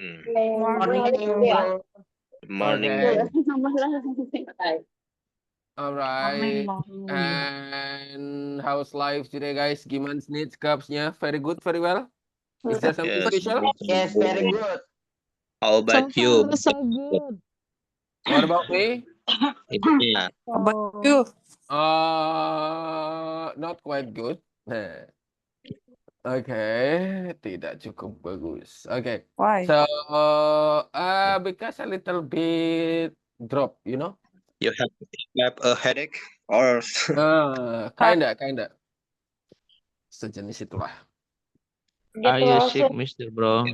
Morning, bro. Morning. Okay. Morning. Alright. Morning. And how's life today, guys? Gimana needs cupsnya? Very good, very well. Is there something Yes. special? Yes, very good. How about you? So good. What about me? Yeah. About you? Not quite good. Nah. Oke, tidak cukup bagus. Oke. Why? So, because a little bit drop, you know? You have a headache or Kinda. Sejenis itulah. Are you sick, Mr. Bro?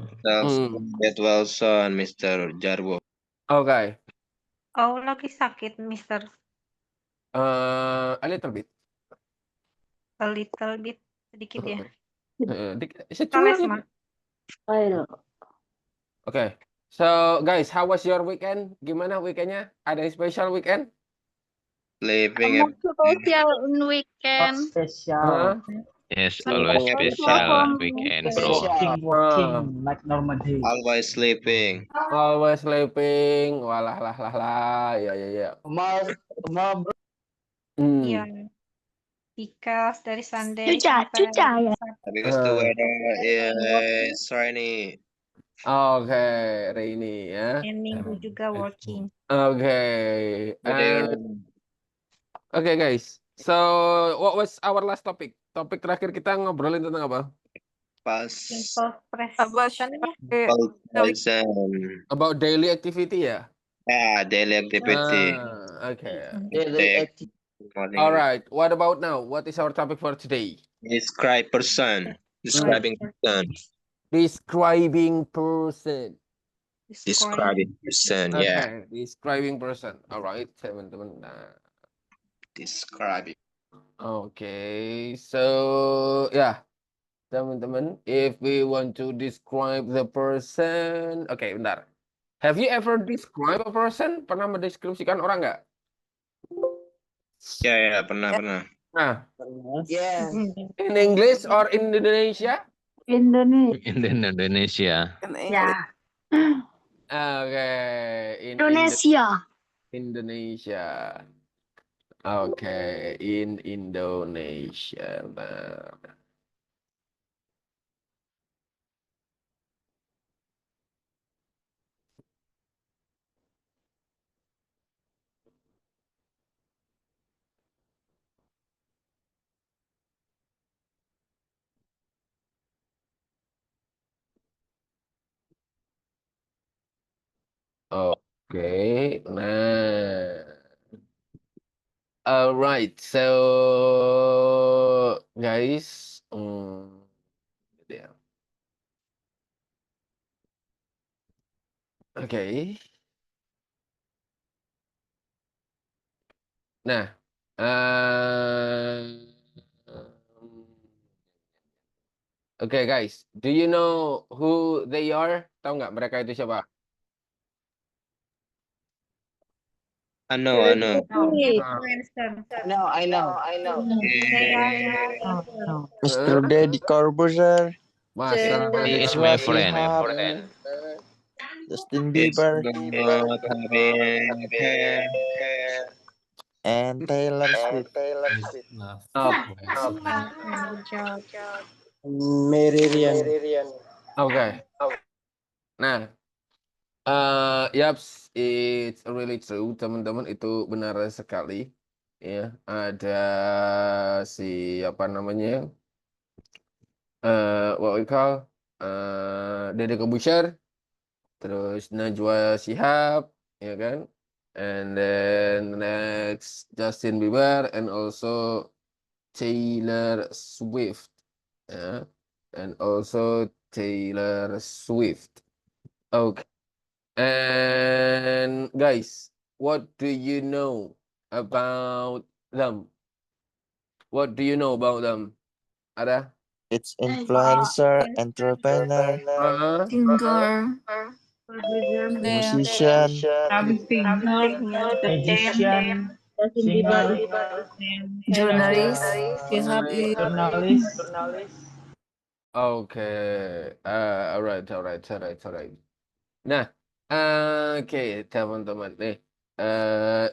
get well soon, Mr. Jarwo. Oke. Oh, lagi sakit, Mister. A little bit. A little bit, sedikit ya. Secuil Teles, gitu. mah. Oke. So, guys, how was your weekend? Gimana weekendnya? Ada yang special weekend? Sleeping every Social in weekend. Huh? Yes, Sleeping always every special day. weekend, bro. Working like normal day. Always sleeping. Always sleeping. Walah lah. Ya. Tomorrow, bro. Iya. Because dari Sunday Cuca sampai ya. Because the weather is rainy. Oke, rainy ya. dan minggu juga working. Oke. Oke, guys. So, what was our last topic? Topik terakhir kita ngobrolin tentang apa? Simple present. About daily activity ya? Yeah, daily activity. Okay. Daily activity. All right. What about now? What is our topic for today? Describe person. Describing person. Describing person. Describing person. Okay. Yeah. Describing person. All right, teman-teman. Nah. Describing. Okay. So, yeah. Teman-teman, if we want to describe the person. Oke, bentar. Have you ever describe a person? Pernah mendeskripsikan orang nggak? Ya, pernah. Nah, Yes. in English or in Indonesia? Indonesia. Ya. Okay. Indonesia. Okay, in Indonesia. Nah. Oke, nah. Alright, so guys, yeah. Oke. Nah, oke guys, do you know who they are? Tahu nggak mereka itu siapa? I know. I know. Mr. Deddy Corbuzier. Masa? He is my friend. Justin Bieber. And Taylor Swift. Mary Rian. Oke. Nah, yaps, it's really true, teman-teman, itu benar sekali. Ya, ada si apa namanya? What we call Deddy Corbuzier, terus Najwa Shihab, ya kan? And then next Justin Bieber and also Taylor Swift, ya. And also Taylor Swift. Okay. And guys, what do you know about them? What do you know about them? Ada? It's influencer, entrepreneur, Singer. musician, Magician. Journalist. Journalist. Okay. Alright. Nah, oke teman-teman nih.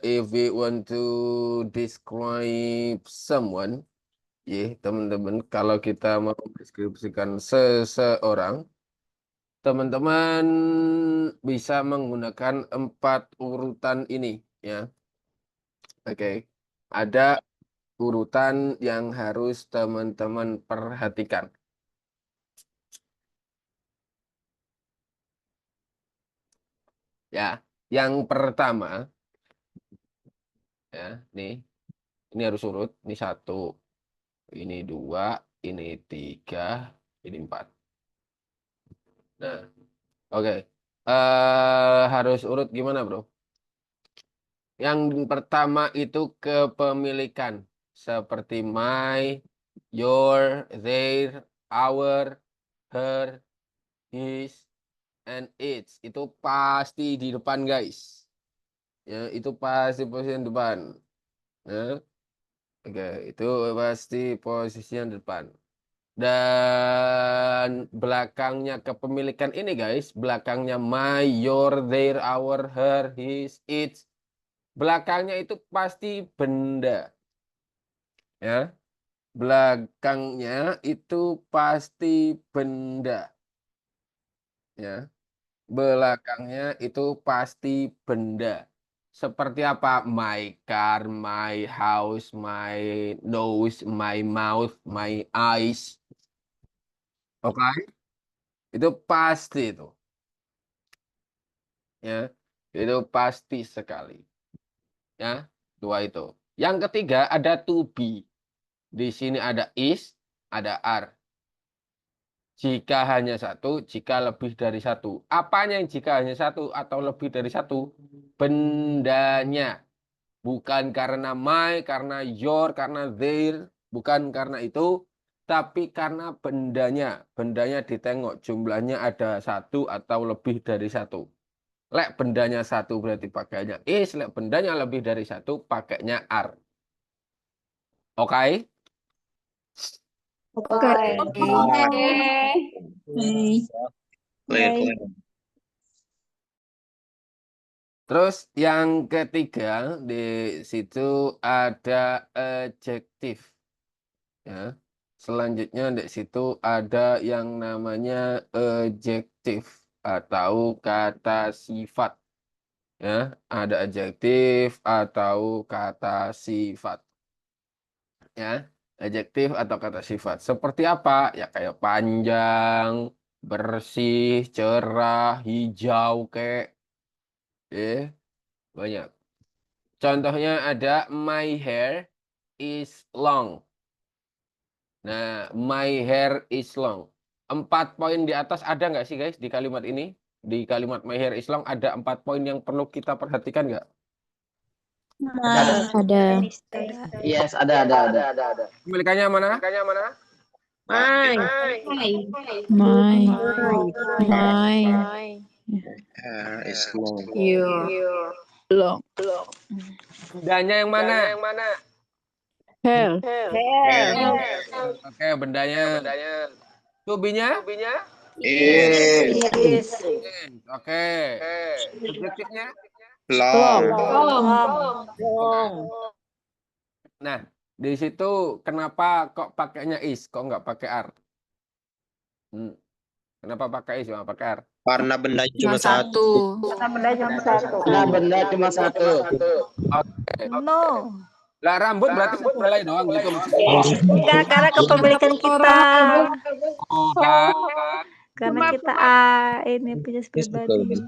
If we want to describe someone, teman-teman, kalau kita mau mendeskripsikan seseorang, teman-teman bisa menggunakan 4 urutan ini, ya. Oke, ada urutan yang harus teman-teman perhatikan. Ya, yang pertama, ya, ini harus urut. Ini 1, ini 2, ini 3, ini 4. Nah, oke. Harus urut gimana, bro? Yang pertama itu kepemilikan. Seperti my, your, their, our, her, his, and its. Itu pasti di depan, guys. Ya, itu pasti posisi yang depan. Nah, oke, itu pasti posisi yang depan. Dan belakangnya kepemilikan ini, guys, belakangnya my, your, their, our, her, his, its. Belakangnya itu pasti benda. Ya. Belakangnya itu pasti benda. Ya. Belakangnya itu pasti benda. Seperti apa? My car, my house, my nose, my mouth, my eyes. Oke? Itu pasti itu. Ya. Itu pasti sekali. Ya, 2 itu. Yang ketiga ada to be. Di sini ada is, ada are. Jika hanya 1, jika lebih dari 1. Apanya yang jika hanya 1 atau lebih dari 1? Bendanya. Bukan karena my, karena your, karena their. Bukan karena itu. Tapi karena bendanya. Bendanya ditengok. Jumlahnya ada 1 atau lebih dari 1. Lek bendanya 1 berarti pakainya is. Lek bendanya lebih dari 1 pakainya are. Oke? Oke. Clear. Terus yang ketiga di situ ada adjektif. Ya. Selanjutnya di situ ada yang namanya adjektif atau kata sifat. Ya, ada adjektif atau kata sifat. Ya, adjektif atau kata sifat. Seperti apa? Ya kayak panjang, bersih, cerah, hijau, kayak banyak. Contohnya ada my hair is long. Nah, my hair is long. 4 poin di atas ada nggak sih, guys, di kalimat ini? Di kalimat my hair is long ada 4 poin yang perlu kita perhatikan nggak? Ada. Yes, ada. Kepemilikannya mana? My. My. Is long. Long. Bendanya yang mana? Hair. Oke, bendanya. Tubinya? Is Oke. Adjektifnya? long. Nah, di situ kenapa kok pakainya is? Kok nggak pakai are? Kenapa pakai is? Nggak pakai are? Karena benda cuma 1. Nah, benda cuma 1. No. Lah rambut berarti 1 helai doang gitu maksudnya. Enggak, karena kepemilikan kita. Oh, kan? Karena kita ini punya pribadi.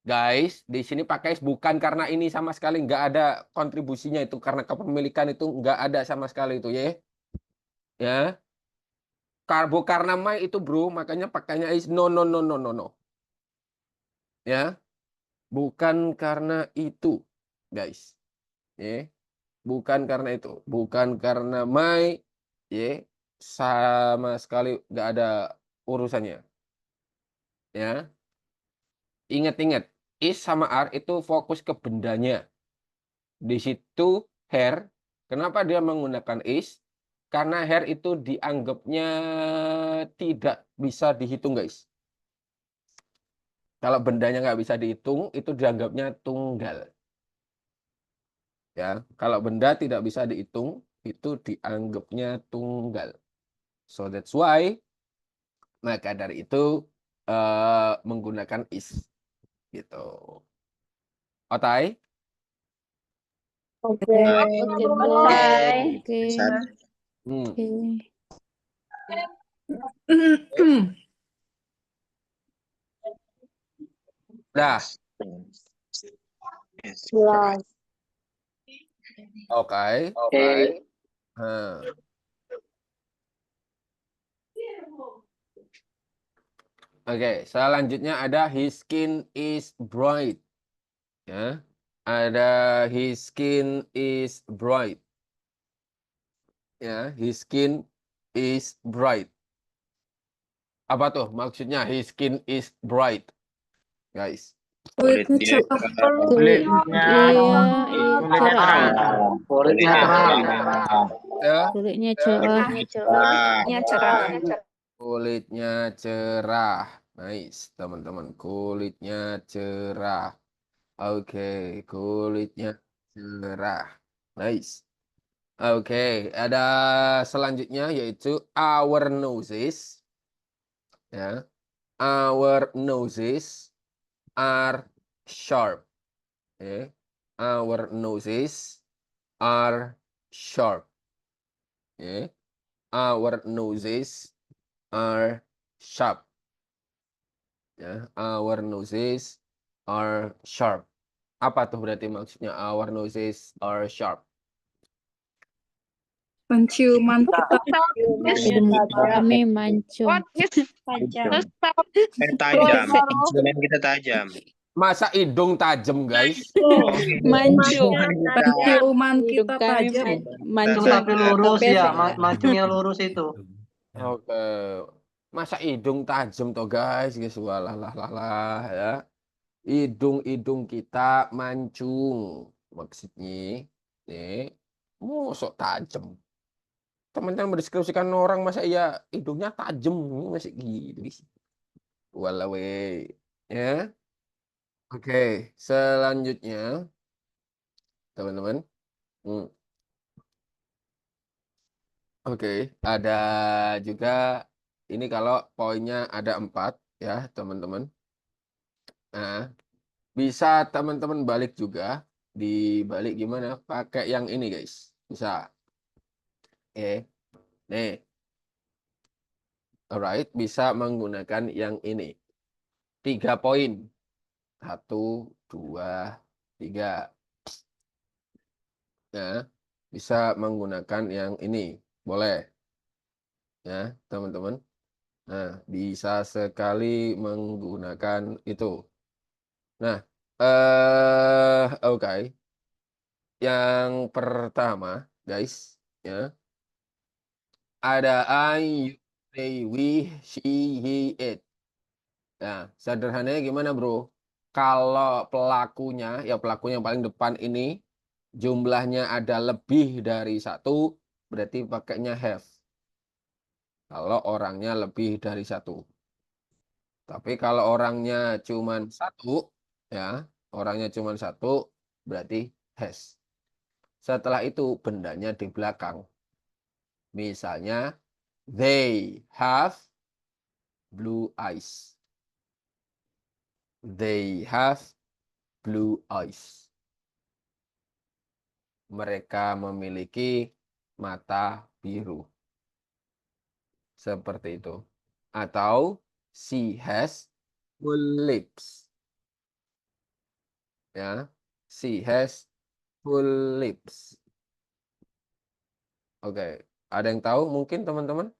Guys, di sini pakai is bukan karena ini sama sekali nggak ada kontribusinya itu karena kepemilikan itu nggak ada sama sekali itu ya. Ya. Karena my itu bro, makanya pakainya is no. Ya. Bukan karena itu, guys. Ya. Bukan karena itu, bukan karena my ya sama sekali nggak ada urusannya. Ya. Ingat-ingat, is sama are itu fokus ke bendanya. Di situ hair, kenapa dia menggunakan is? Karena hair itu dianggapnya tidak bisa dihitung, guys. Kalau bendanya nggak bisa dihitung, itu dianggapnya tunggal. Ya, kalau benda tidak bisa dihitung, itu dianggapnya tunggal. So that's why, maka dari itu menggunakan is, gitu. Otai? Oke, Oke, bro. Oke. Hmm. Oke. Dah. Yes. Jelas. Oke. Oke. Nah. Oke, selanjutnya ada his skin is bright. Ya. Ada his skin is bright. Ya, his skin is bright. Apa tuh maksudnya his skin is bright? Guys. Kulitnya Kulitnya cerah. Kulitnya cerah. Ya, Kulitnya cerah. Kulitnya cerah. kulitnya cerah. Nice, teman-teman. Kulitnya cerah. Oke, kulitnya cerah. Nice. Oke, ada selanjutnya yaitu our noses. Ya. Our noses are sharp. Okay. Our noses are sharp. Okay. Our noses are sharp. Ya, our noses are sharp. Apa tuh berarti maksudnya our noses are sharp? Penciuman kita Hidung kami mancung. Tajam. tajam. Penciuman kita tajam. Masa hidung tajam, guys? Mancung. penciuman Hidung kita kami tajam. mancung. Tapi lurus Tapi ya, mancungnya lurus itu. Oke. Masa hidung tajam toh, guys? Guys, walah ya. Hidung kita mancung. Maksudnya, nih, mosok tajam. Teman-teman mendeskripsikan orang masa iya hidungnya tajam, masih gitu sih. Walau ya. Oke, selanjutnya teman-teman. Oke, ada juga ini kalau poinnya ada 4 ya teman-teman. Nah, bisa teman-teman balik juga. Dibalik gimana? Pakai yang ini guys. Bisa. Oke. Nih. Alright, bisa menggunakan yang ini. 3 poin. 1, 2, 3. Nah, bisa menggunakan yang ini. Boleh. Ya, teman-teman. Nah, bisa sekali menggunakan itu. Nah, oke. Yang pertama, guys, ya. Ada I, they, we, she, he, it. Nah, sederhananya gimana, bro? Kalau pelakunya, ya pelakunya yang paling depan ini, jumlahnya ada lebih dari 1, berarti pakainya have. Kalau orangnya lebih dari 1. Tapi kalau orangnya cuma 1, ya, orangnya cuma 1, berarti has. Setelah itu bendanya di belakang. Misalnya, they have blue eyes. They have blue eyes. Mereka memiliki mata biru. Seperti itu. Atau she has full lips. Ya, she has full lips. Oke, ada yang tahu mungkin teman-teman?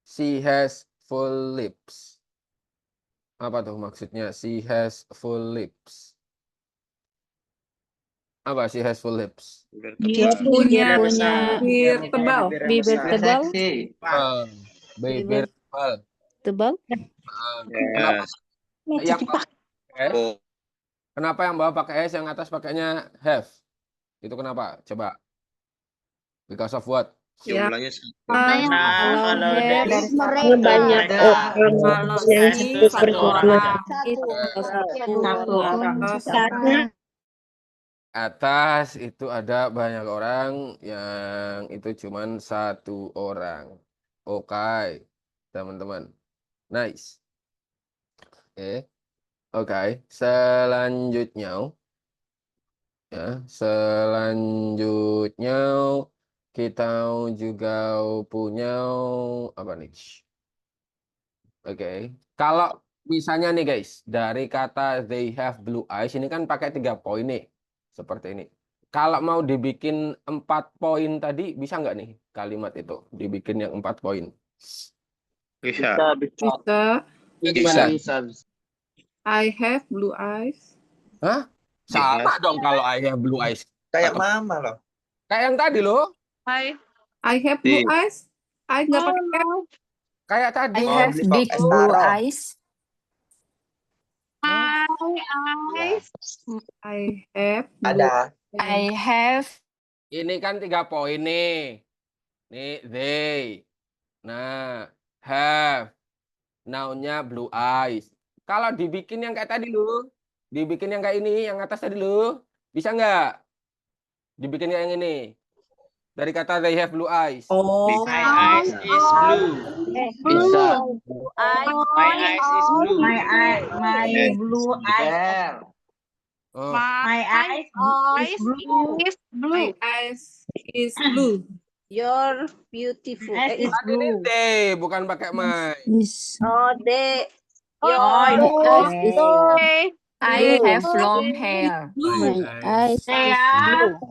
She has full lips. Apa tuh maksudnya? She has full lips. Apa she has full lips? Dia punya punya bibir tebal. bibir tebal. Bibir tebal. Tebal. Kenapa yang bawah pakai S? Oh, Kenapa yang bawah pakai S, yang atas pakainya have? Itu kenapa? Coba. Because of what? Ya. Jumlahnya satu. Nah, Kalau kalau have dari Ini banyak ada Kalau S ini itu satu orang aja. itu Satu orang. Atas itu ada banyak orang, yang itu cuman satu orang. Oke, teman-teman. Nice. Oke. Selanjutnya, ya, selanjutnya kita juga punya apa nih? Oke. Kalau misalnya nih guys, dari kata they have blue eyes ini kan pakai 3 poin nih. Seperti ini. Kalau mau dibikin 4 poin tadi, bisa nggak nih kalimat itu? Dibikin yang 4 poin. Bisa. bisa. Gimana? Bisa. I have blue eyes. Hah? Sama dong kalau I have blue eyes. Kayak Atau- mama loh. Kayak yang tadi loh. I have blue Iya. eyes. I nggak pakai have. Kayak tadi. Oh, beli big blue eyes. I have blue Ada. I have Ini kan 3 poin nih. Nih, they. Nah, have. Noun-nya blue eyes. Kalau dibikin yang kayak tadi lu, dibikin yang kayak ini, yang atas tadi lu, bisa nggak? Dibikin yang ini. Dari kata they have blue eyes. Oh. My eyes is blue. Bisa. My eyes is blue. My blue eyes. There. Oh, My eyes is blue. My eyes is blue. You're beautiful. It's tadi ini they, bukan pakai my. is Oh, they. my Your eyes is I have long hair. My eyes is blue.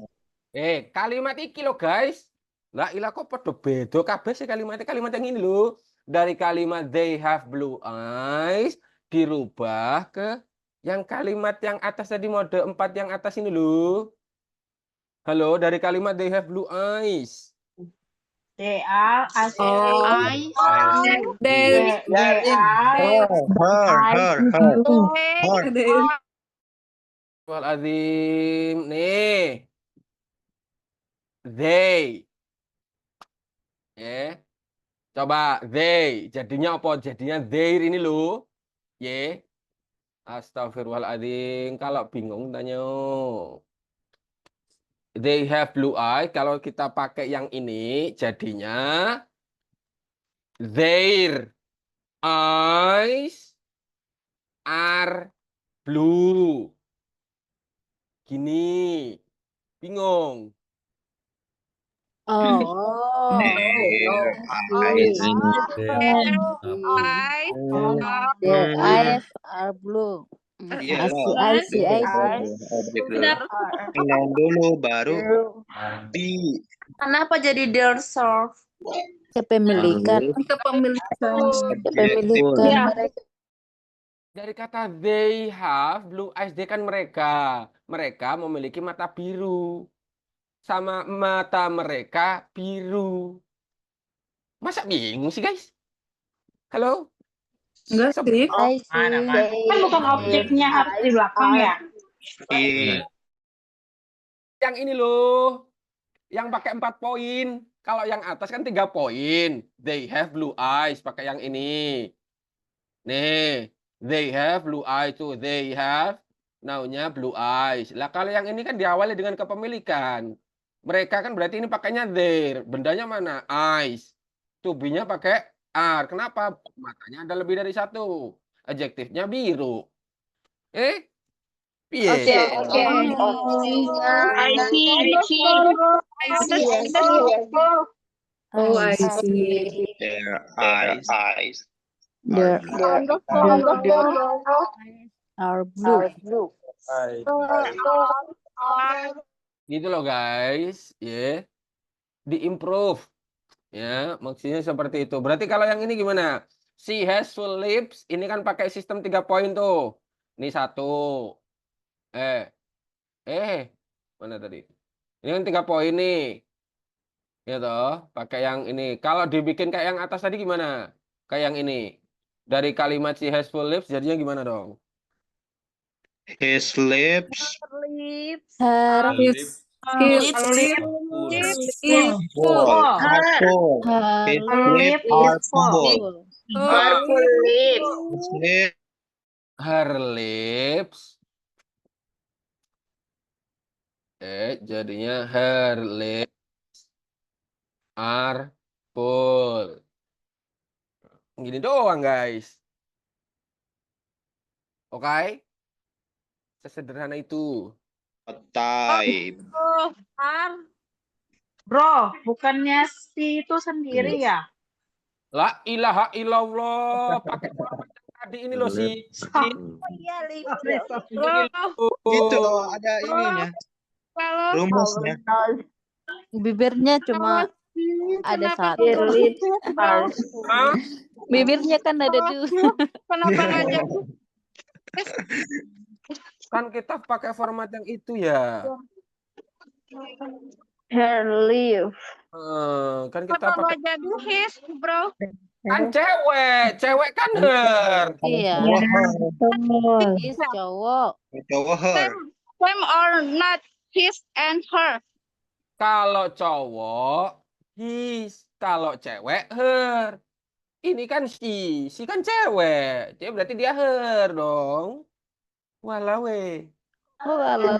Kalimat iki lo guys. Lah ilah kok podo beda kabeh sih kalimatnya. Kalimat yang ini loh. Dari kalimat they have blue eyes dirubah ke yang kalimat yang atas tadi, mode 4 yang atas ini loh. Halo, dari kalimat they have blue eyes. They are as They Her. they Azim nih. They. Coba they. Jadinya apa? Jadinya their ini loh. Astagfirullahaladzim. Kalau bingung tanya. They have blue eye. Kalau kita pakai yang ini, jadinya their eyes are blue. Gini. Bingung. Oh. Eyes. Their eyes are blue. Iya I see. Objek dulu. Noun dulu, baru be. Kenapa jadi their self? Kepemilikan. kepemilikan. Kepemilikan mereka. Dari kata they have blue eyes, they kan mereka. Mereka memiliki mata biru. Sama mata mereka biru. Masa bingung sih guys? Halo? Enggak sih. I see. Kan bukan objeknya harus di belakang ya? Iya. Yang ini loh. Yang pakai 4 poin. Kalau yang atas kan 3 poin. They have blue eyes. Pakai yang ini. Nih. They have blue eyes tuh. They have. Noun-nya blue eyes. Lah kalau yang ini kan diawali dengan kepemilikan. Mereka kan berarti ini pakainya their. Bendanya mana? Eyes. To be-nya pakai are. Kenapa? Matanya ada lebih dari 1. Adjektifnya biru. Piye? Oh, I see. Their eyes Their are are blue. Gitu loh guys, diimprove, maksudnya seperti itu. Berarti kalau yang ini gimana? She has full lips, ini kan pakai sistem 3 poin tuh. Ini 1. Mana tadi? Ini kan 3 poin nih, ya toh, pakai yang ini. Kalau dibikin kayak yang atas tadi gimana? Kayak yang ini. Dari kalimat she has full lips, jadinya gimana dong? his lips Her His Skip. Skip. Full. Are full. His lips are full. Are full lips. His lips Her lips. Jadinya her lips are full. Gini doang, guys. Oke? Sesederhana itu. type. Bro, bukannya si itu sendiri ya? La ilaha illallah. Pakai format yang tadi ini loh si. Iya, Gitu loh, ada ininya. Rumusnya. Bibirnya cuma ada satu. Their lips are Hah? Bibirnya kan ada dua. Kenapa ngajak? Kan kita pakai format yang itu ya. Her lips. Kan kita Kenapa pakai nggak jadi his, bro? kan cewek, cewek kan her. Iya. Cowok her. Is cowok. Cowok her. Same or not his and her? Kalau cowok his, kalau cewek her. Ini kan si kan cewek. Dia berarti dia her dong. Walawe. Oh, kalau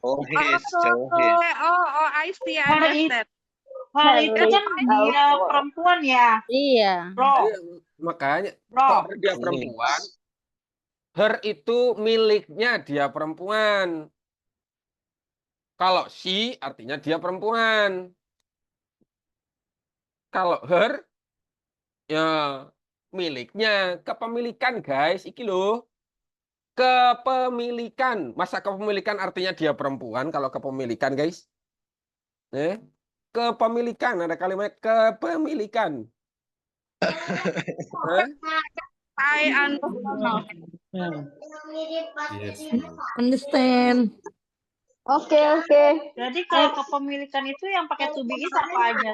Oh, his. Cowok his. I see, I understand. Hal itu kan dia perempuan ya, iya. bro. Makanya Bro. kalau dia perempuan, her itu miliknya dia perempuan. Kalau she artinya dia perempuan. Kalau her ya miliknya, kepemilikan guys, iki loh. Kepemilikan. Masa kepemilikan artinya dia perempuan kalau kepemilikan guys? Kepemilikan, ada kalimat kepemilikan. I understand. Understand. Oke. Jadi kalau kepemilikan itu yang pakai to be is apa aja,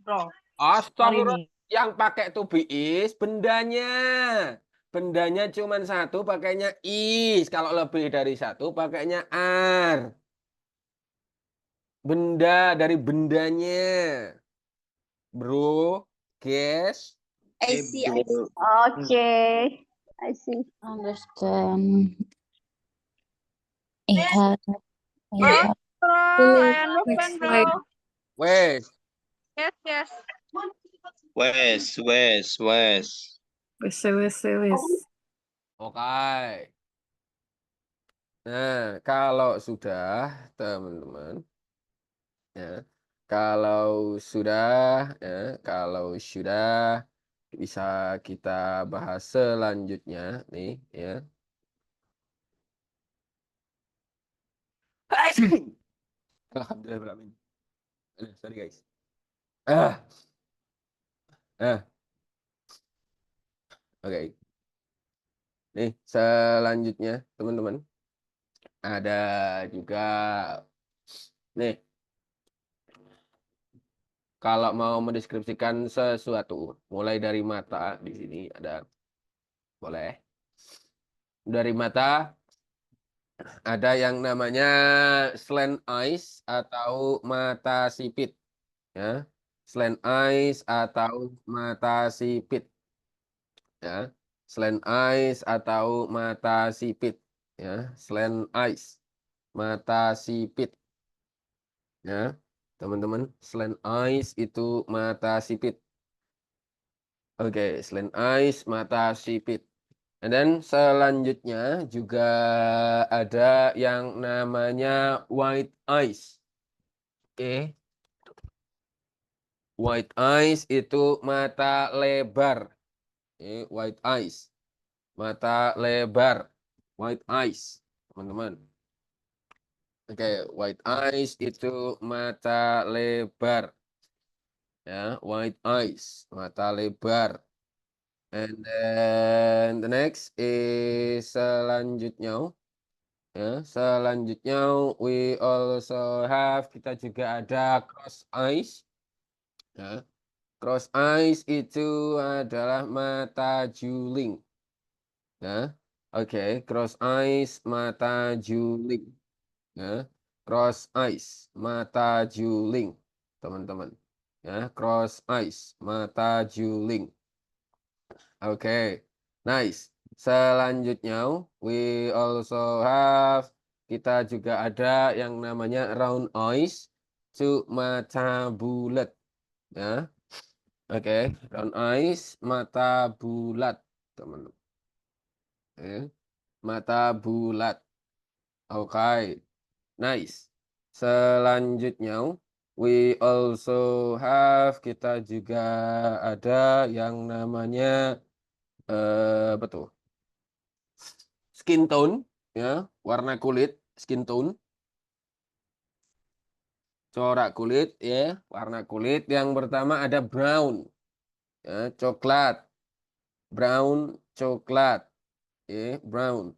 bro? Astagfirullah, yang pakai to be is bendanya. Bendanya cuma satu, pakainya is. Kalau lebih dari satu, pakainya are. Benda dari bendanya. Bro, guys. I see. I see. Understand. Iya. Bro, I understand, bro. Wes. Yes. Wes. Wes. Oke. Nah, kalau sudah, teman-teman. Ya. Kalau sudah bisa kita bahas selanjutnya nih ya. Alhamdulillah. Sorry guys. Oke. Nih selanjutnya teman-teman. Ada juga nih. Kalau mau mendeskripsikan sesuatu, mulai dari mata di sini ada, boleh. Dari mata ada yang namanya slant eyes atau mata sipit, ya. Slant eyes atau mata sipit, ya. Slant eyes atau mata sipit, ya. Slant eyes, mata sipit, ya. Teman-teman, slant eyes itu mata sipit. Oke, slant eyes, mata sipit. And then selanjutnya juga ada yang namanya white eyes. Oke. White eyes itu mata lebar. White eyes. Mata lebar. White eyes, teman-teman. Oke, white eyes itu mata lebar. Ya, white eyes, mata lebar. And then the next is selanjutnya. Ya, selanjutnya we also have, kita juga ada cross eyes. Ya. Cross eyes itu adalah mata juling. Ya. Oke, cross eyes, mata juling. Ya. cross eyes, mata juling, teman-teman. Ya, cross eyes, mata juling. Oke, nice. Selanjutnya, we also have, kita juga ada yang namanya round eyes, to mata bulat. Ya, oke, round eyes, mata bulat, teman-teman. Mata bulat. Oke, nice. Selanjutnya, we also have, kita juga ada yang namanya betul, skin tone, ya, warna kulit, skin tone, corak kulit, ya, warna kulit. Yang pertama ada brown, ya, coklat, brown, coklat, ya, brown.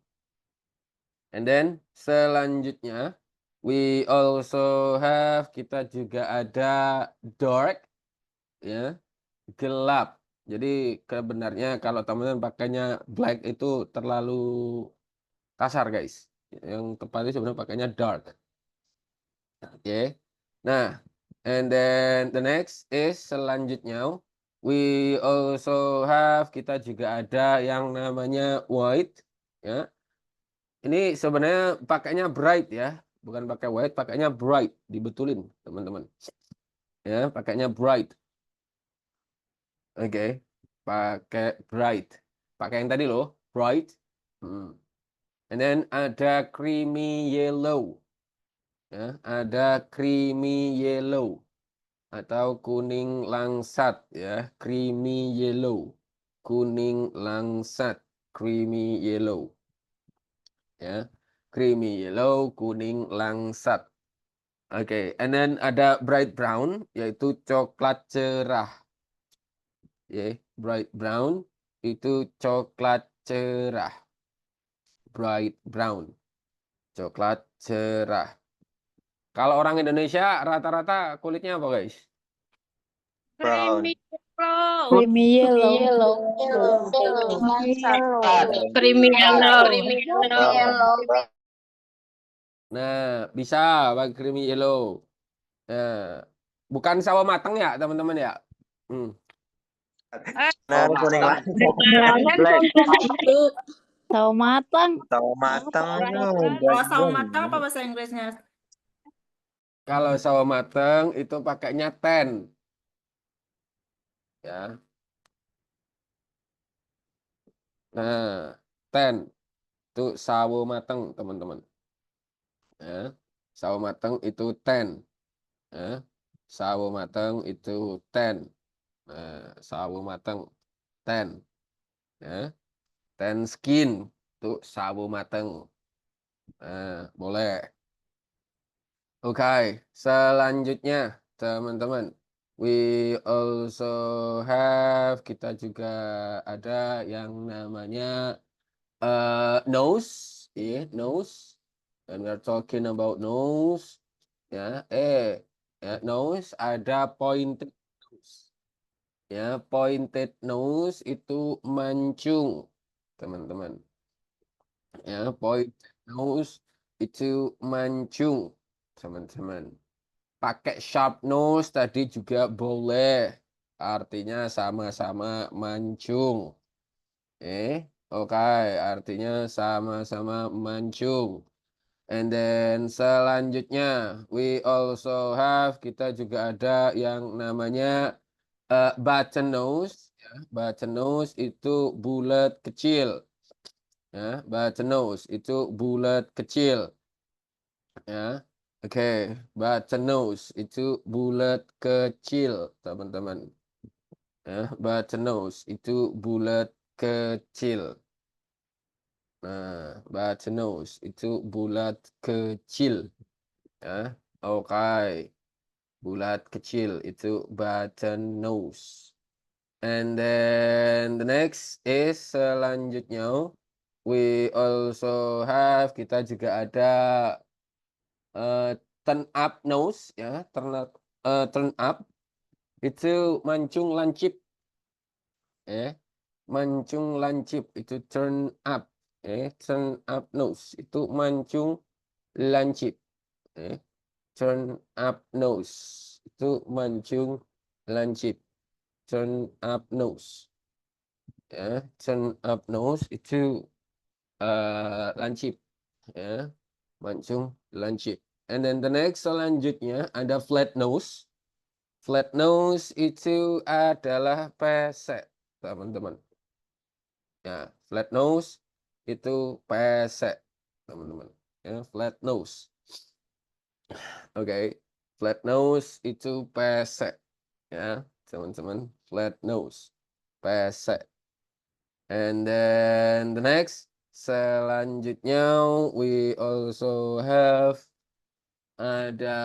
And then selanjutnya, we also have, kita juga ada dark, ya, gelap. Jadi kebenarnya kalau teman-teman pakainya black itu terlalu kasar, guys. Yang tepat itu sebenarnya pakainya dark. Oke. Nah, and then the next is, selanjutnya, we also have, kita juga ada yang namanya white, ya. Ini sebenarnya pakainya bright, ya. Bukan pakai white, pakainya bright. Dibetulin, teman-teman. Ya, pakainya bright. Oke, pakai bright. Pakai yang tadi loh, bright. And then ada creamy yellow. Ya, ada creamy yellow atau kuning langsat, ya, creamy yellow. Kuning langsat, creamy yellow. Ya, creamy yellow, kuning langsat. Oke, and then ada bright brown, yaitu coklat cerah. Ya, bright brown itu coklat cerah. Bright brown, coklat cerah. Kalau orang Indonesia rata-rata kulitnya apa, guys? Brown. Creamy yellow. Creamy yellow. Nah, bisa pakai creamy yellow. Nah, bukan sawo mateng ya, teman-teman ya. Nah, kuning lah. Sawo matang. Sawo matang. Kalau sawo matang apa bahasa Inggrisnya? Kalau sawo mateng itu pakainya ten. Ya. Nah, ten itu sawo mateng, teman-teman. Ya. Sawo mateng itu ten. Ya. Sawo mateng itu ten. Nah, sawo mateng ten. Ya. Ten skin itu sawo mateng. Nah, boleh. Oke, selanjutnya teman-teman, we also have, kita juga ada yang namanya nose, ya, nose. And we are talking about nose, ya, ya, nose, ada pointed nose, ya, pointed nose itu mancung, teman-teman. Ya, pointed nose itu mancung, teman-teman. Pakai sharp nose tadi juga boleh. Artinya sama-sama mancung. Oke, artinya sama-sama mancung. And then selanjutnya, we also have, kita juga ada yang namanya button nose. Ya, button nose itu bulat kecil. Ya, button nose itu bulat kecil. Ya, oke, button nose itu bulat kecil, teman-teman. Ya, button nose itu bulat kecil. Nah, button nose itu bulat kecil. Ya, oke, bulat kecil itu button nose. And then the next is, selanjutnya, we also have, kita juga ada turn up nose, ya, turn up itu mancung lancip, mancung lancip itu turn up, turn up nose itu mancung lancip, Turn up nose itu mancung lancip. Turn up nose. Ya, turn up nose itu lancip. Ya, mancung lancip. And then the next selanjutnya ada flat nose. Flat nose itu adalah pesek, teman-teman. Ya, flat nose itu pesek, teman-teman. Ya, flat nose. Oke, flat nose itu pesek. Ya, teman-teman. Flat nose, pesek. And then the next, selanjutnya we also have ada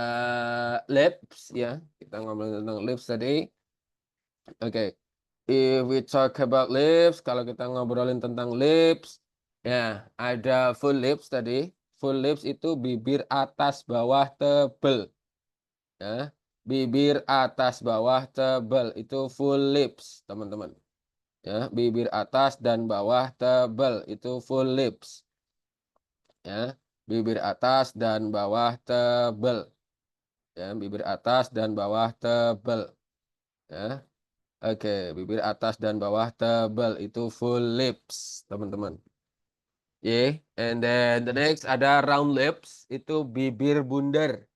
lips, ya. Kita ngomongin tentang lips tadi. Oke, if we talk about lips, kalau kita ngobrolin tentang lips, ya ada full lips tadi. Full lips itu bibir atas bawah tebel. Ya, bibir atas bawah tebel itu full lips, teman-teman. Ya, bibir atas dan bawah tebel itu full lips. Ya, bibir atas dan bawah tebel. Ya, bibir atas dan bawah tebel. Ya. Oke, bibir atas dan bawah tebal itu full lips, teman-teman. Yeah, and then the next ada round lips itu bibir bundar.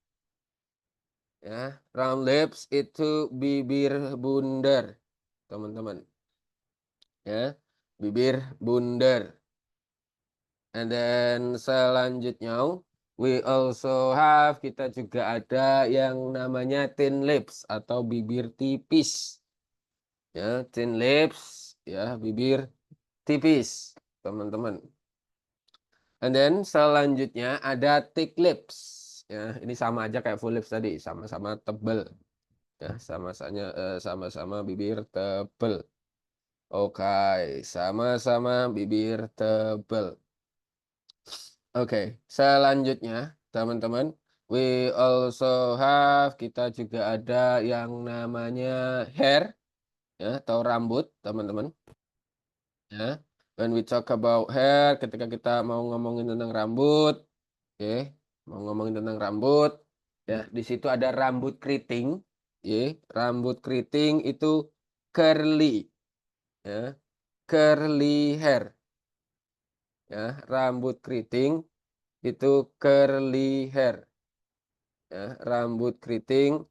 Ya, round lips itu bibir bundar, teman-teman. Ya, bibir bundar. And then selanjutnya we also have, kita juga ada yang namanya thin lips atau bibir tipis. Ya, thin lips, ya, bibir tipis, teman-teman. And then selanjutnya ada thick lips. Ya, ini sama aja kayak full lips tadi, sama-sama tebel. Ya, sama-sama bibir tebel. Oke, sama-sama bibir tebel. Oke, selanjutnya, teman-teman, we also have, kita juga ada yang namanya hair, ya, atau rambut, teman-teman. Ya, when we talk about hair, ketika kita mau ngomongin tentang rambut, mau ngomongin tentang rambut, ya, di situ ada rambut keriting, rambut keriting itu curly, ya, curly hair, ya, rambut keriting itu curly hair, ya, rambut keriting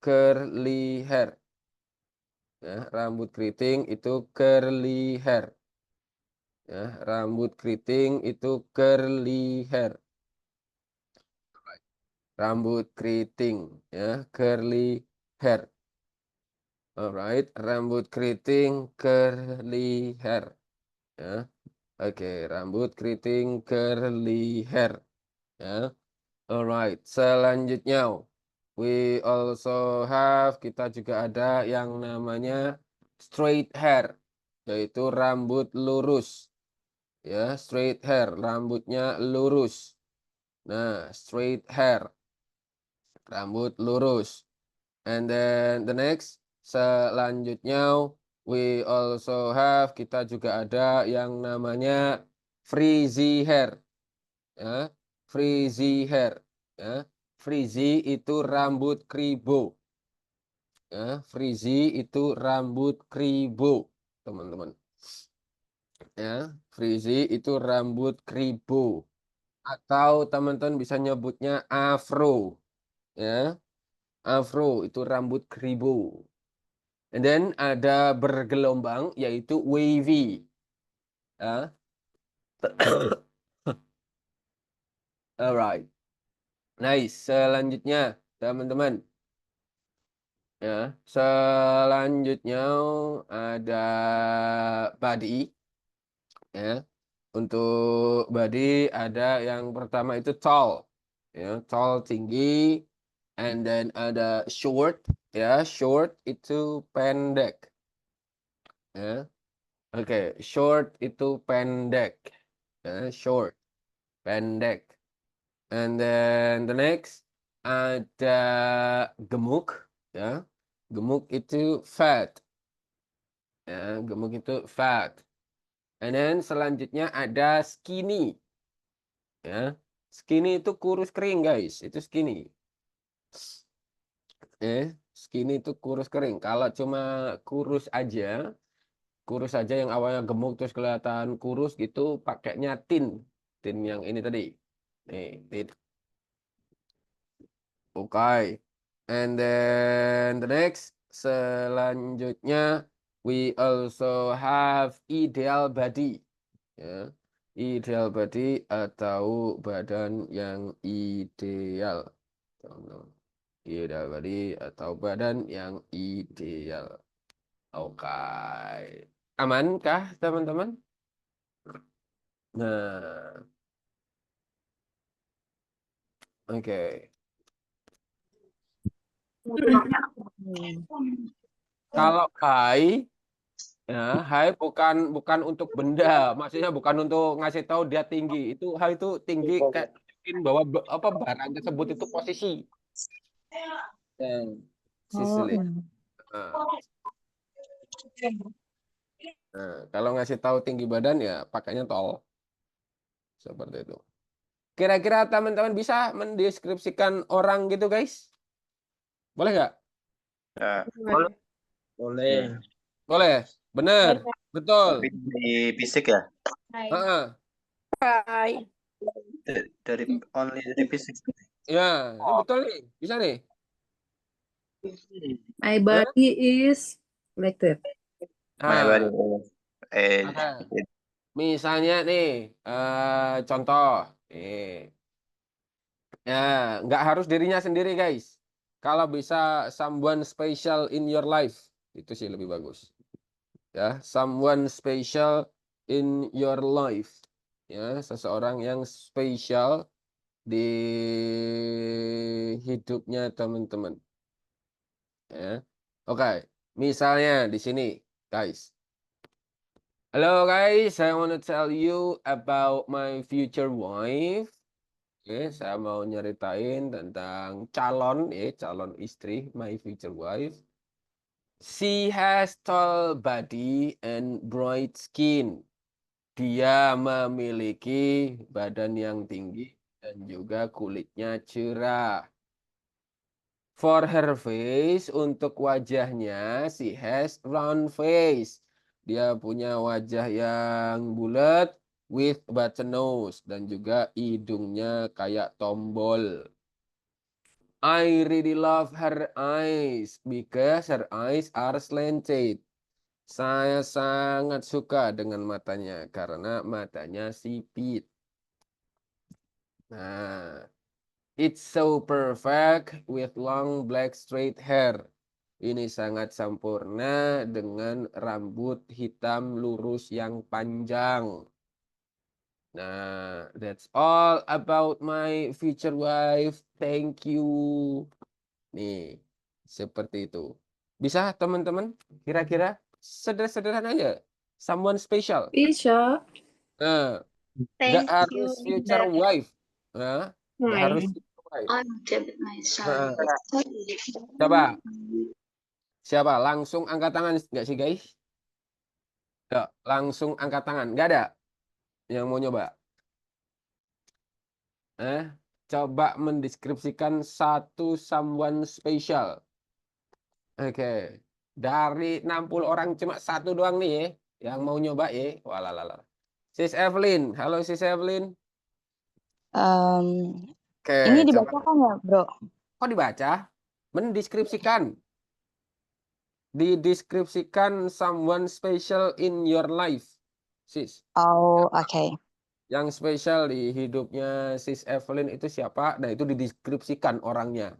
curly hair, ya, rambut keriting itu curly hair. Ya, rambut keriting itu curly hair. Rambut keriting, ya, curly hair. Alright, rambut keriting curly hair. Ya. Oke, rambut keriting curly hair. Ya. Alright, selanjutnya we also have, kita juga ada yang namanya straight hair, yaitu rambut lurus. Ya, straight hair, rambutnya lurus. Nah, straight hair, rambut lurus. And then the next, selanjutnya we also have, kita juga ada yang namanya frizzy hair. Ya, frizzy hair. Ya, frizzy itu rambut kribo. Ya, frizzy itu rambut kribo, teman-teman. Ya, frizzy itu rambut kribo. Atau teman-teman bisa nyebutnya afro. Ya, afro itu rambut kribo. And then ada bergelombang yaitu wavy. Ya. Alright. Nice. Selanjutnya teman-teman. Ya, selanjutnya ada body. Ya. Untuk body ada yang pertama itu tall. Ya, tall tinggi. And then ada short. Ya, short itu pendek. Ya. Oke, short itu pendek. Ya, short, pendek. And then the next ada gemuk. Ya, gemuk itu fat. Ya, gemuk itu fat. And then selanjutnya ada skinny. Ya, Skinny itu kurus kering, guys. Itu skinny. Skinny itu kurus kering. Kalau cuma kurus aja yang awalnya gemuk terus kelihatan kurus gitu, pakainya tin yang ini tadi. Nih, tin. Oke. And then the next, selanjutnya we also have ideal body. Ya. Ideal body atau badan yang ideal. Ideal body atau badan yang ideal. Oke. Amankah teman-teman? Nah, oke. Kalau hai, ya, hai bukan untuk benda, maksudnya bukan untuk ngasih tahu dia tinggi. Itu hai itu tinggi kayak mungkin bahwa barang tersebut itu posisi. Sicily. Nah, kalau ngasih tahu tinggi badan ya pakainya tall. Seperti itu. Kira-kira teman-teman bisa mendeskripsikan orang gitu, guys? Boleh nggak? Boleh. Boleh. Benar. Betul. Tapi di fisik ya? Heeh. Dari fisik. Ya, ini betul nih. Bisa nih. My body is like that. My Nah, body. oke. Misalnya nih, contoh. Ya, nggak harus dirinya sendiri, guys. Kalau bisa someone special in your life, itu sih lebih bagus. Ya, someone special in your life. Ya, seseorang yang spesial di hidupnya teman-teman. Ya. Oke, misalnya di sini, guys. Halo guys, I want to tell you about my future wife. Oke, saya mau nyeritain tentang calon istri, my future wife. She has tall body and bright skin. Dia memiliki badan yang tinggi dan juga kulitnya cerah. For her face, untuk wajahnya, she has round face. Dia punya wajah yang bulat with button nose dan juga hidungnya kayak tombol. I really love her eyes because her eyes are slanted. Saya sangat suka dengan matanya karena matanya sipit. Nah, it's so perfect with long black straight hair. Ini sangat sempurna dengan rambut hitam lurus yang panjang. Nah, that's all about my future wife. Thank you. Nih, seperti itu. Bisa teman-teman? Kira-kira sederhana aja. Someone special. Bisa. Nah, nggak Thank harus you. future wife. Nah, nggak harus future wife. Nah, coba. Siapa? Langsung angkat tangan nggak sih guys? Nggak, langsung angkat tangan. Nggak ada yang mau nyoba. Coba mendeskripsikan satu someone special. Oke. Dari 60 orang cuma satu doang nih ya yang mau nyoba ya. Walalala. Sis Evelyn. Halo Sis Evelyn. Oke, Ini coba. dibacakan ya, Bro? Kok dibaca? Mendeskripsikan. Dideskripsikan someone special in your life. Sis. Oh, oke. Yang spesial di hidupnya Sis Evelyn itu siapa? Nah, itu dideskripsikan orangnya.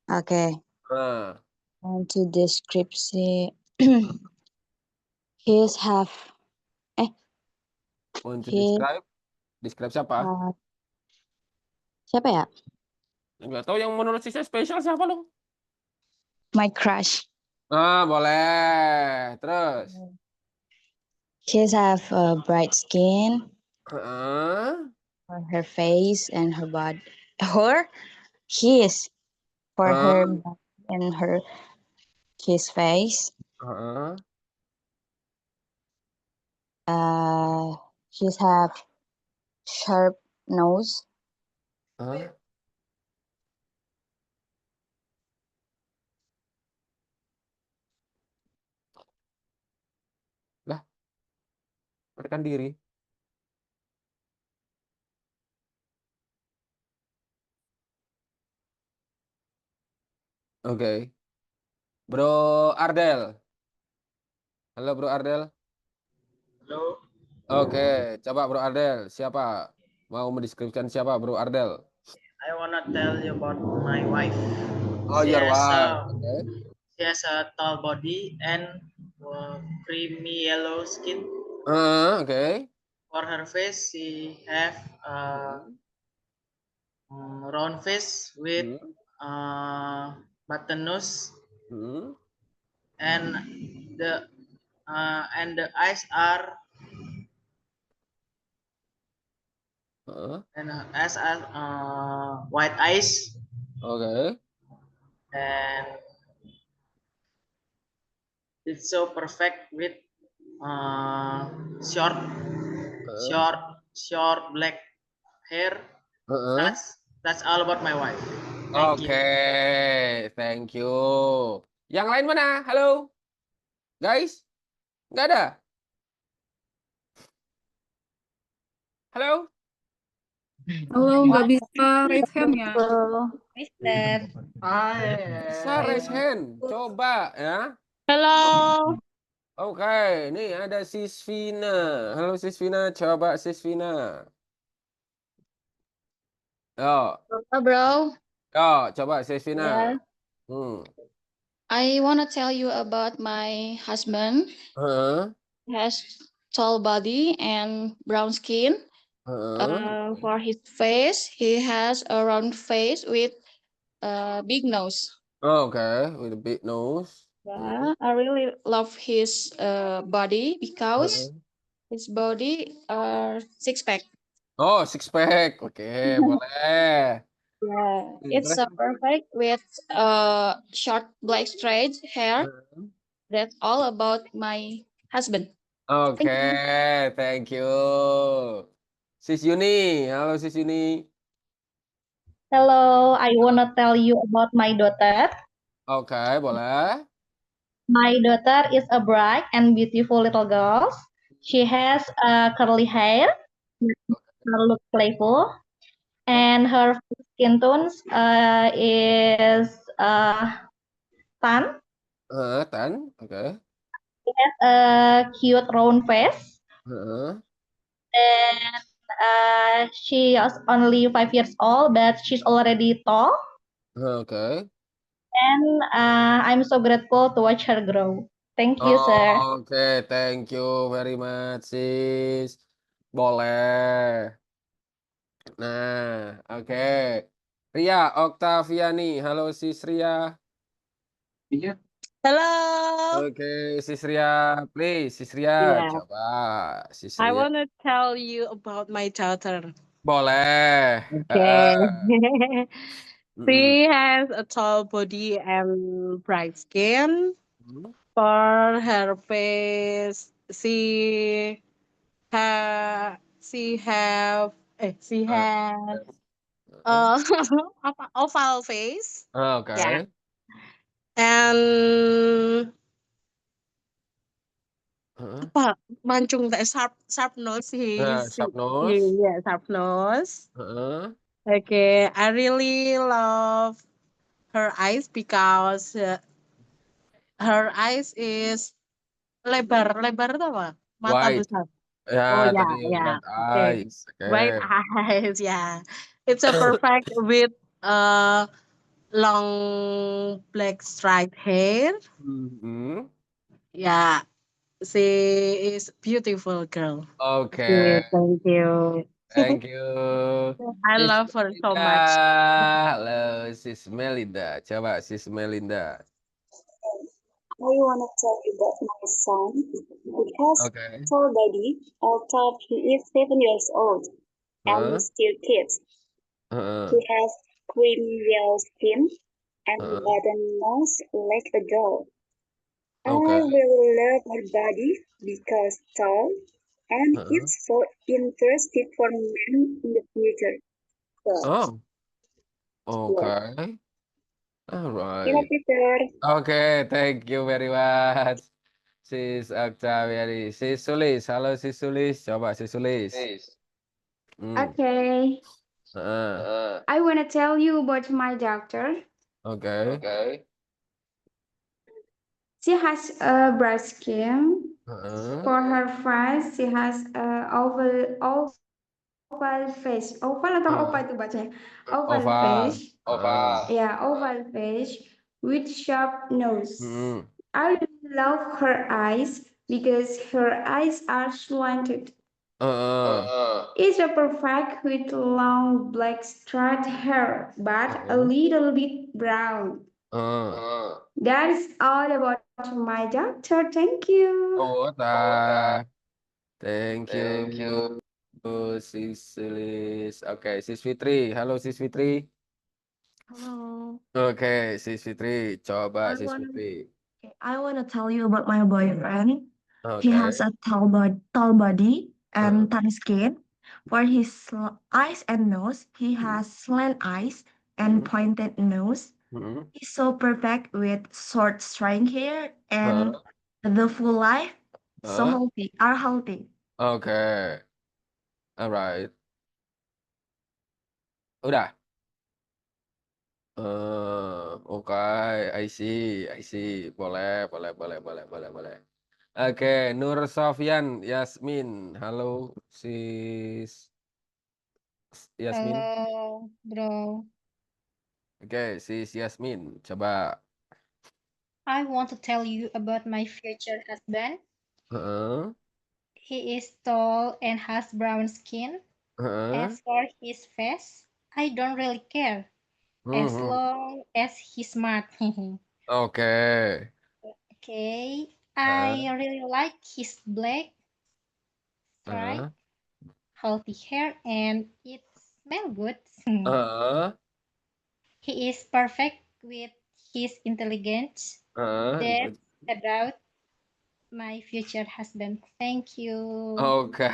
Oke. Nah, Want to deskripsi his have want to his describe? Describe siapa? siapa ya? Enggak tahu yang menurut Sis spesial siapa dong? My crush. Ah, boleh. Terus? His have a bright skin Heeh. for her face and her body. His for her body and his face. Heeh. His have sharp nose. Hah? Lah, melarikan diri. Oke. Bro Ardel. Halo Bro Ardel. Hello, Oke, coba Bro Ardel. Siapa? Mau mendeskripsikan siapa Bro Ardel? I wanna tell you about my wife. Oh, She your has wife. a Okay. she has a tall body and creamy yellow skin. Okay. For her face, she have a round face with button nose, and the eyes are white eyes, Okay. and it's so perfect with short short black hair. That's all about my wife. Thank you. Oke, thank you. Yang lain mana? Halo, guys? Nggak ada? Halo? Halo, nggak bisa raise hand ya? Mister. Bisa raise hand. Coba ya. Halo. Oke, nih ada Sisvina. Halo Sisvina, coba Sisvina. Yo, Bro. coba Sisvina. Yeah. I wanna tell you about my husband. He has tall body and brown skin. For his face, he has a round face with a big nose. Okay, with a big nose. Yeah, I really love his body because his body are six pack. Oh, six pack. Oke, boleh. Yeah, it's perfect with short black straight hair. That's all about my husband. Oke, thank you. Sis Yuni, halo Sis Yuni. Hello, I wanna tell you about my daughter. Oke, boleh. My daughter is a bright and beautiful little girl. She has curly hair, look playful, and her skin tone is tan. Tan, oke. She has a cute round face. And she is only 5 years old, but she's already tall. Oke. And I'm so grateful to watch her grow. Thank you, sir. Oke, thank you very much, sis. Boleh. Nah, oke. Ria Oktaviani, halo sis Ria. Iya. Hello. Oke, sis Ria, please, sis Ria, Yeah. coba, sis I Ria. want to tell you about my daughter. Boleh. Okay. She has a tall body and bright skin. For her face, she has apa oval face. Oke. Yeah. And apa mancung teh sharp nose Sharp nose. yeah, sharp nose. Okay, I really love her eyes because her eyes is lebar itu apa? Mata White. besar. Ya, Oh yeah, tadi yeah. white Okay. eyes. Oke. White eyes, yeah. It's a perfect with long black striped hair. Yeah, she is beautiful girl. Oke. Yeah, thank you. Thank you. I Sis love her so Melinda. much. Halo, Sis Melinda. Coba Sis Melinda. I want to tell you about my son. He has tall body, although he is 7 years old and still kid. He has cream yellow skin and button nose like a doll. I really love her body because tall, and it's so interesting for men in the future. So, Oh, okay. All you know, right. Peter. Okay, thank you very much. Sis Octaviani. Sis Sulis, halo Sis Sulis. Coba Sis Sulis. Okay, Heeh. I want to tell you about my doctor. Oke. She has a bright skin. Heeh. For her face, she has a oval face. Oval atau oval itu bacanya? Oval Oval. face. Oval. Yeah, oval face with sharp nose. Hmm. I really love her eyes because her eyes are slanted. It's a perfect with long black straight hair, but a little bit brown. That's all about my doctor. Thank you. Oh, tak. Thank you, Sis Sulis. Oke, Sis Fitri. Halo, Sis Fitri. Hello. Oke, Sis Fitri. Coba, I Sis want Fitri. to tell you about my boyfriend. He Oke. has a tall body and tan skin. For his eyes and nose, he has slant eyes and pointed nose. Hmm. He's so perfect with short straight hair and the full life. So healthy. Oke. Alright. Udah. Oke, I see. Boleh. Oke, Nur Sofyan, Yasmin. Halo, Sis Yasmin. Halo, bro. Oke, Sis Yasmin, coba. I want to tell you about my future husband. Heeh. He is tall and has brown skin. As for his face, I don't really care, as long as he's smart. Oke. Okay, I really like his black, straight, healthy hair, and it smells good. He is perfect with his intelligence. That's about my future husband. Thank you. Oke,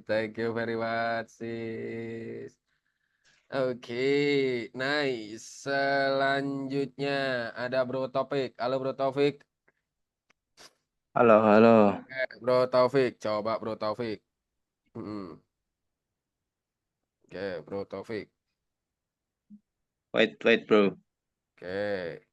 thank you very much, Sis. Oke, nice. Selanjutnya ada Bro Taufik. Halo Bro Taufik. Halo. Oke, Bro Taufik, coba Bro Taufik. Oke, Bro Taufik. Wait, bro. Oke.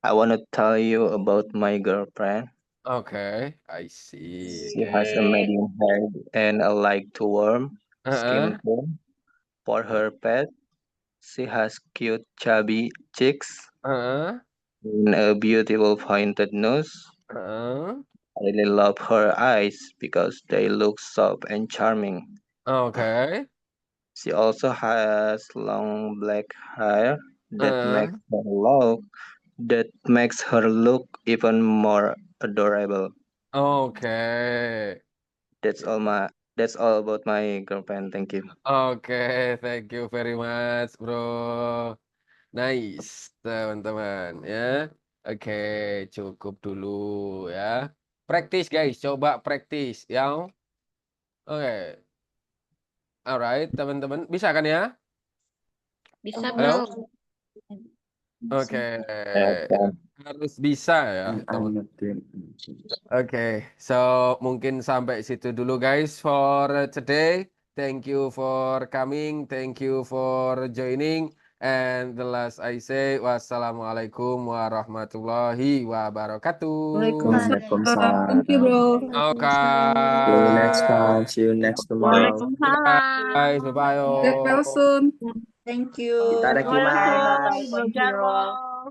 I want to tell you about my girlfriend. Okay, I see. She has a medium head and a light to warm skin tone. For her pet, she has cute chubby cheeks and a beautiful pointed nose. I really love her eyes because they look soft and charming. Okay. She also has long black hair that makes her look even more adorable. Okay. That's all about my girlfriend. Thank you. Oke, thank you very much, bro. Nice, teman-teman ya. Oke, cukup dulu ya. Praktis guys, coba praktis ya. Oke. Alright, teman-teman. Bisa kan ya? Bisa, Halo? bro. Oke. Harus bisa ya, teman. Oke, so mungkin sampai situ dulu guys for today. Thank you for coming, thank you for joining. And the last I say, wassalamualaikum warahmatullahi wabarakatuh. Waalaikumsalam. Thank you, bro. Okay. See you next time. See you next tomorrow. Bye, bye. Get well soon. Thank you. Itadakimasu. Thank you.